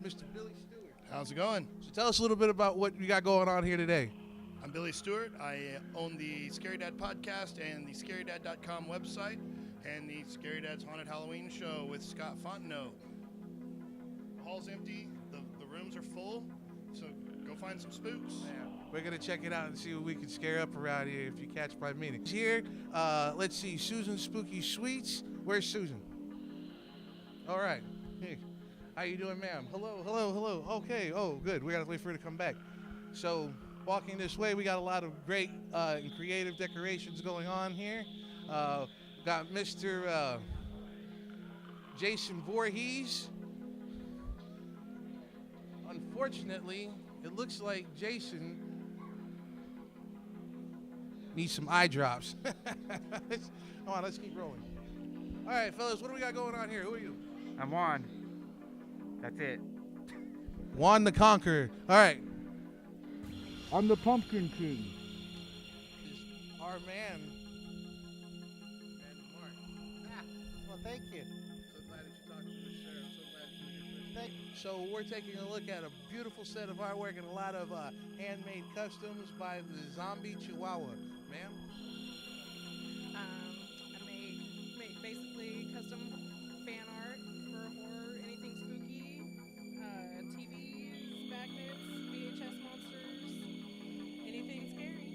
Mr. Billy Stewart. How's it going? So tell us a little bit about what you got going on here today. I'm Billy Stewart. I own the Scary Dad podcast and the ScaryDad.com website and the Scary Dad's Haunted Halloween show with Scott Fontenot. The hall's empty. The rooms are full. So go find some spooks. Yeah, we're going to check it out and see what we can scare up around here if you catch my meeting. Here, let's see, Susan Spooky Sweets. Where's Susan? All right. Hey. How you doing, ma'am? Hello, hello, hello. Okay, oh, good. We got to wait for her to come back. So, walking this way, we got a lot of great and creative decorations going on here. Got Mr. Jason Voorhees. Unfortunately, it looks like Jason needs some eye drops. Come on, let's keep rolling. All right, fellas, what do we got going on here? Who are you? I'm Juan. That's it. Juan the Conqueror. All right. I'm the Pumpkin King. Is our man, Mark. Well, thank you. So glad that you talked to us, sir. I'm so glad you did your first. So we're taking a look at a beautiful set of artwork and a lot of handmade customs by the Zombie Chihuahua. Ma'am? I make basically custom fan art for horror, anything spooky, TVs, magnets, VHS monsters, anything scary.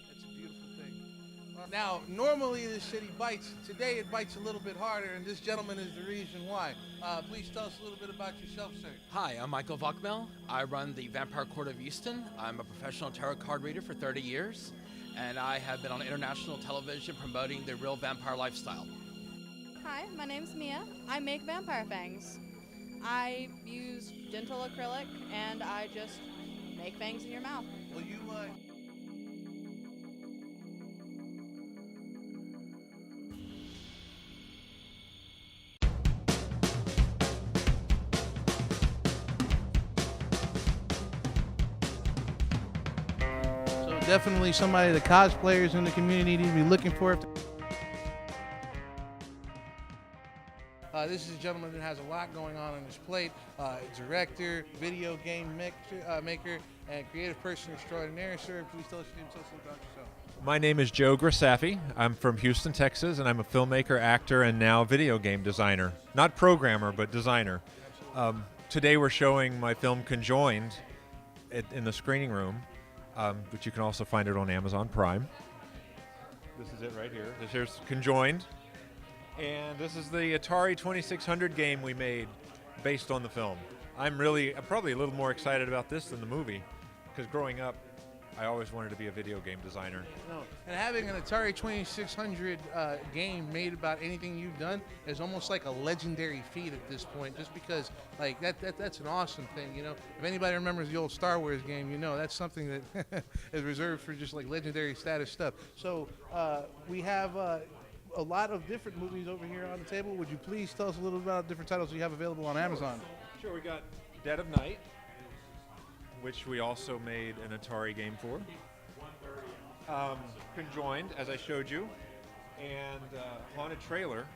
That's a beautiful thing. Now, normally this city bites. Today it bites a little bit harder, and this gentleman is the reason why. Please tell us a little bit about yourself, sir. Hi, I'm Michael Vockmel. I run the Vampire Court of Euston. I'm a professional tarot card reader for 30 years, and I have been on international television promoting the real vampire lifestyle. Hi, my name's Mia. I make vampire fangs. I use dental acrylic, and I just make fangs in your mouth. Well, you, So definitely somebody the cosplayers in the community need to be looking for. This is a gentleman that has a lot going on his plate. Director, video game maker, and creative person extraordinaire. Sir, please tell us your name, tell us a little about yourself. My name is Joe Grasaffi. I'm from Houston, Texas, and I'm a filmmaker, actor, and now video game designer. Not programmer, but designer. Today we're showing my film Conjoined in the screening room, but you can also find it on Amazon Prime. This is it right here. Here's Conjoined. And this is the Atari 2600 game we made based on the film. I'm probably a little more excited about this than the movie, because growing up, I always wanted to be a video game designer. No. And having an Atari 2600 game made about anything you've done is almost like a legendary feat at this point, just because like that's an awesome thing, you know. If anybody remembers the old Star Wars game, you know that's something that is reserved for just like legendary status stuff. So we have a lot of different movies over here on the table. Would you please tell us a little about different titles you have available on Amazon? Sure, we got Dead of Night, which we also made an Atari game for. Conjoined, as I showed you, and Haunted Trailer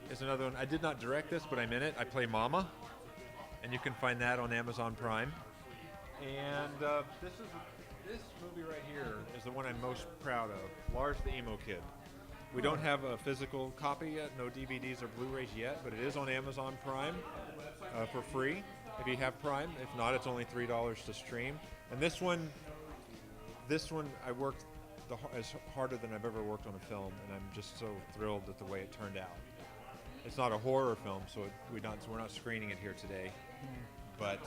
is another one. I did not direct this, but I'm in it. I play Mama, and you can find that on Amazon Prime. And this movie right here is the one I'm most proud of, Lars the Emo Kid. We don't have a physical copy yet, no DVDs or Blu-rays yet, but it is on Amazon Prime for free if you have Prime. If not, it's only $3 to stream. And this one I worked as harder than I've ever worked on a film, and I'm just so thrilled at the way it turned out. It's not a horror film, so we're not screening it here today, but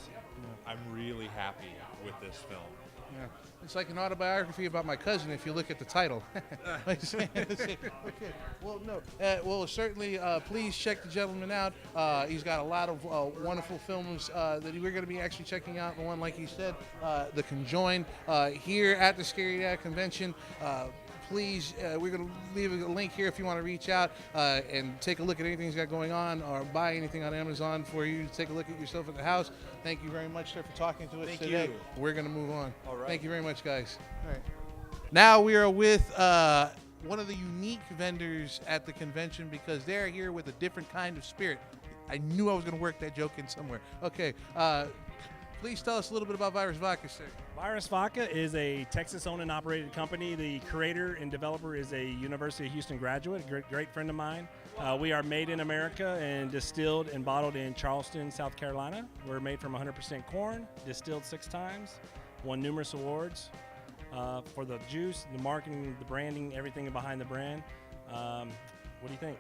I'm really happy with this film. Yeah. It's like an autobiography about my cousin if you look at the title. Okay. Well, no. Well, certainly, please check the gentleman out. He's got a lot of wonderful films that we're going to be actually checking out. The one, like he said, The Conjoined, here at the Scary Dad Convention. Please, we're going to leave a link here if you want to reach out and take a look at anything he's got going on or buy anything on Amazon for you to take a look at yourself at the house. Thank you very much, sir, for talking to us today. You. We're going to move on. All right. Thank you very much, guys. All right. Now we are with one of the unique vendors at the convention because they're here with a different kind of spirit. I knew I was going to work that joke in somewhere. Okay, please tell us a little bit about Virus Vodka, sir. Virus Vodka is a Texas-owned and operated company. The creator and developer is a University of Houston graduate, a great friend of mine. We are made in America and distilled and bottled in Charleston, South Carolina. We're made from 100% corn, distilled 6 times, won numerous awards for the juice, the marketing, the branding, everything behind the brand. What do you think?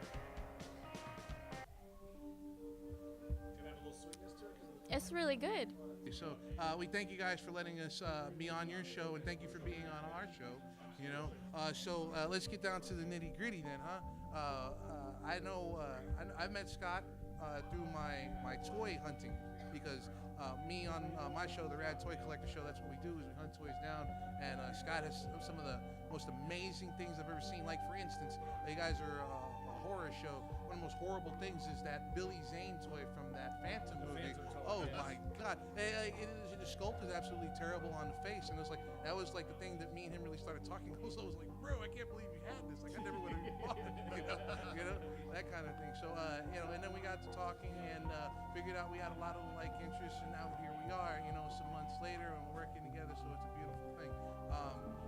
It's really good. So we thank you guys for letting us be on your show, and thank you for being on our show. You know, so let's get down to the nitty gritty then, huh? I know I met Scott through my toy hunting because me on my show, the Rad Toy Collector Show, that's what we do is we hunt toys down. And Scott has some of the most amazing things I've ever seen. Like for instance, you guys are a horror show. One of the most horrible things is that Billy Zane toy from that Phantom movie. Oh my God! The sculpt is absolutely terrible on the face, and it was like that was like the thing that me and him really started talking. Also, I was like, bro, I can't believe you had this. Like I never would have bought it. You know, that kind of thing. So you know, and then we got to talking and figured out we had a lot of like interests, and now here we are. You know, some months later, and we're working together. So it's a beautiful thing.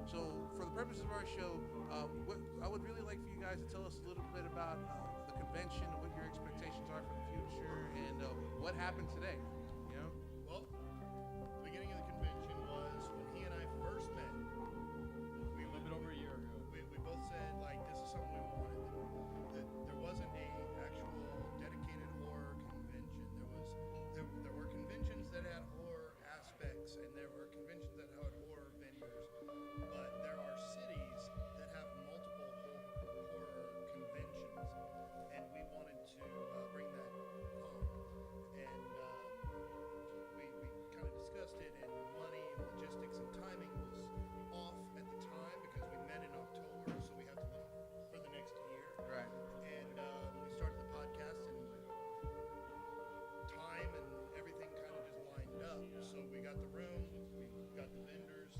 So for the purposes of our show, I would really like for you guys to tell us a little bit about the convention and what your expectations are for the future and what happened today. You know? Well, the beginning of the convention was when he and I first met. We A little bit over a year ago. We both said like this is something we wanted. That there wasn't a actual dedicated horror convention. There were conventions that had horror aspects, and there were conventions that had horror vendors. But there are cities that have multiple horror conventions, and we wanted to bring that home. And we kind of discussed it, and money, logistics, and timing was off at the time because we met in October, so we had to look for the next year. Right. And we started the podcast, and time and everything kind of just lined up. So we got the room, we got the vendors,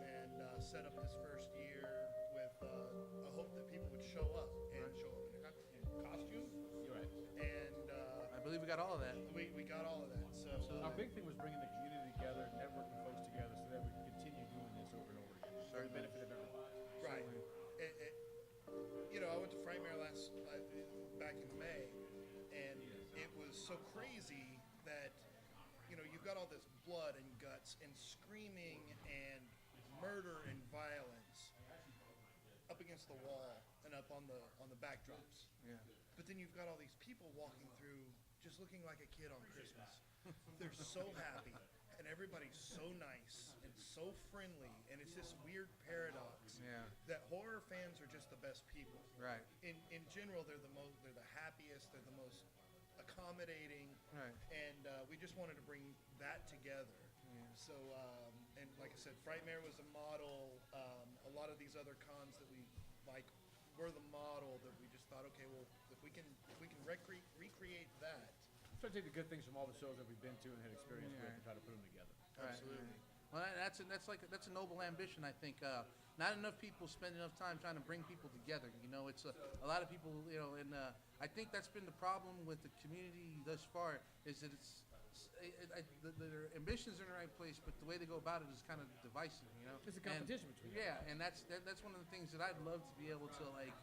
and set up this first year with a hope that people would show up and show up in costume. You're right. And I believe we got all of that. we got all of that. So Our big thing was bringing the community together, networking folks together, so that we can continue doing this over and over again for the benefit of everyone. right. You know, I went to Frightmare back in May, and it was so crazy that you've got all this blood and guts and screaming and murder and violence up against the wall and up on the backdrops. Yeah. But then you've got all these people walking through just looking like a kid on Christmas. They're so happy, and everybody's so nice and so friendly, and it's this weird paradox Yeah. that horror fans are just the best people. Right. In general, they're the happiest, they're the most accommodating, Right. and we just wanted to bring that together. Yeah. So, and like I said, Frightmare was a model. A lot of these other cons that we like were the model that we just thought, okay, well, if we can recreate that. Try to take the good things from all the shows that we've been to and had experience with and try to put them together. Right. Absolutely. Well, that's a noble ambition. I think not enough people spend enough time trying to bring people together. You know, it's a lot of people. You know, and I think that's been the problem with the community thus far is that their ambitions are in the right place, but the way they go about it is kind of divisive. You know, It's a competition between them. Yeah, and that's one of the things that I'd love to be able to like.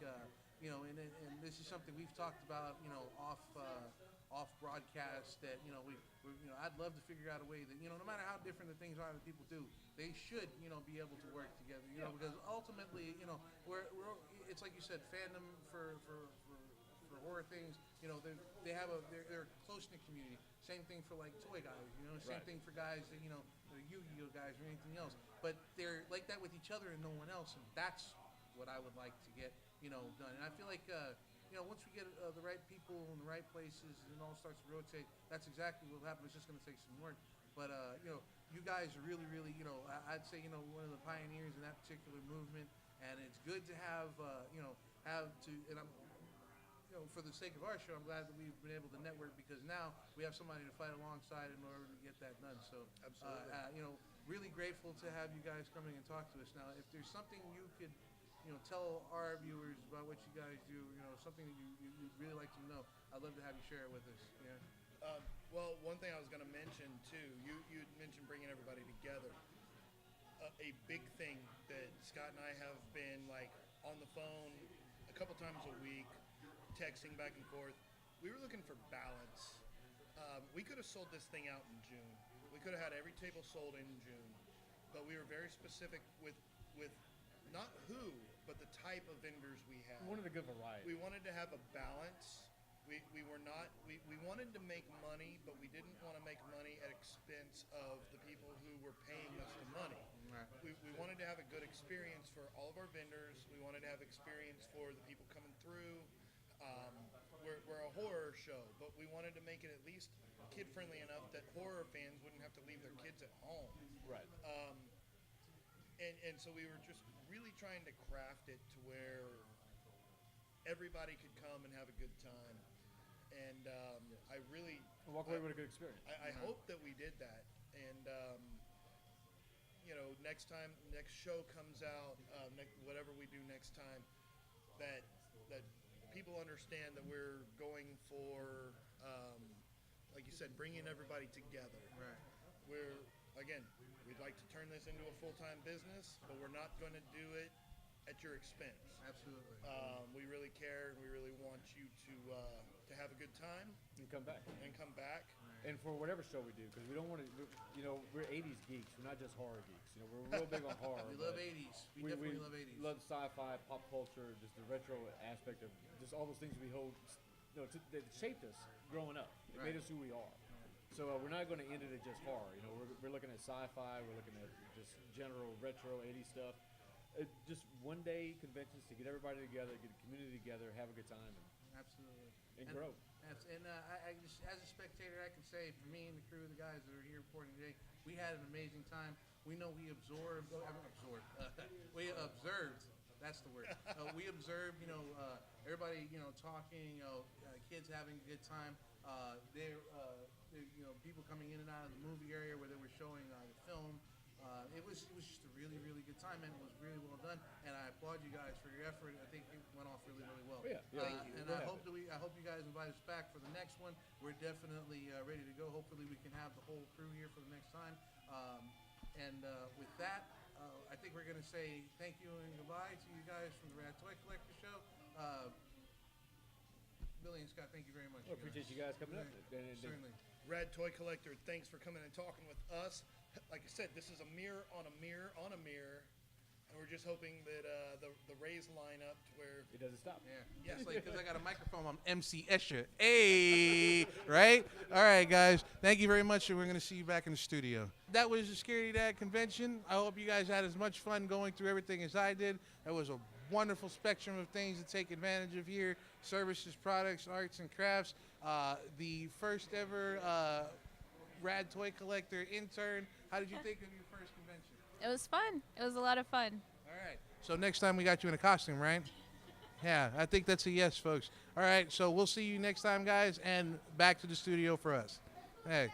You know, and this is something we've talked about. You know, off broadcast that we I'd love to figure out a way that no matter how different the things are that people do, they should be able to work together. Because ultimately we're it's like you said, fandom for horror things. They're a close knit community. Same thing for like toy guys. Same Right. thing for guys that the Yu-Gi-Oh guys or anything else. But they're like that with each other and no one else. And that's what I would like to get done. And I feel like once we get the right people in the right places and it all starts to rotate, that's exactly what will happen. It's just going to take some work. But, you guys are really, really, I'd say, one of the pioneers in that particular movement. And it's good to have, and for the sake of our show, I'm glad that we've been able to network because now we have somebody to fight alongside in order to get that done. So, Absolutely. really grateful to have you guys coming and talk to us. Now, if there's something you could, tell our viewers about what you guys do, something that you'd really like to know, I'd love to have you share it with us. Yeah. Well, one thing I was going to mention too, you mentioned bringing everybody together. A big thing that Scott and I have been like on the phone a couple times a week, texting back and forth. We were looking for balance. We could have sold this thing out in June. We could have had every table sold in June, but we were very specific with not who, but the type of vendors we had. We wanted a good variety. We wanted to have a balance. We were not, we wanted to make money, but we didn't want to make money at expense of the people who were paying us the money. Right. We wanted to have a good experience for all of our vendors. We wanted to have experience for the people coming through. We're a horror show, but we wanted to make it at least kid-friendly enough that horror fans wouldn't have to leave their kids at home. Right. And so we were just really trying to craft it to where everybody could come and have a good time. And I really Walk away with a good experience. I hope that we did that. And next show comes out, whatever we do next time, that people understand that we're going for, like you said, bringing everybody together. Right. We'd like to turn this into a full-time business, but we're not going to do it at your expense. Absolutely. We really care, and we really want you to have a good time And come back. Right. And for whatever show we do, because we don't want to, we're 80s geeks. We're not just horror geeks. We're real big on horror. We love 80s. We definitely love 80s. Love sci-fi, pop culture, just the retro aspect of just all those things we hold, that shaped us growing up. It made us who we are. So we're not going to end it at just horror. We're looking at sci-fi. We're looking at just general retro 80s stuff. Just one-day conventions to get everybody together, get the community together, have a good time, Absolutely. and grow. I just, as a spectator, I can say for me and the crew, the guys that are here reporting today, we had an amazing time. We know we observed. We observed. That's the word. We observed. Everybody. Talking. Kids having a good time. People coming in and out of the movie area where they were showing the film. It was just a really, really good time, and it was really well done. And I applaud you guys for your effort. I think it went off really, really well. Yeah. Thank you. And I hope you guys invite us back for the next one. We're definitely ready to go. Hopefully, we can have the whole crew here for the next time. With that, I think we're going to say thank you and goodbye to you guys from the Rad Toy Collector Show. Billy and Scott, thank you very much. I appreciate you guys coming up. Certainly. Rad Toy Collector, thanks for coming and talking with us. Like I said, this is a mirror on a mirror on a mirror, and we're just hoping that the rays line up to where It doesn't stop. Yeah. Yes, because I got a microphone. I'm MC Escher. Hey, right? All right, guys. Thank you very much, and we're going to see you back in the studio. That was the Scary Dad convention. I hope you guys had as much fun going through everything as I did. It was a wonderful spectrum of things to take advantage of here. Services, products, arts, and crafts. The first ever Rad Toy Collector intern. How did you think of your first convention? It was fun. It was a lot of fun. All right. So next time we got you in a costume, right? Yeah, I think that's a yes, folks. All right. So we'll see you next time, guys, and back to the studio for us. Hey.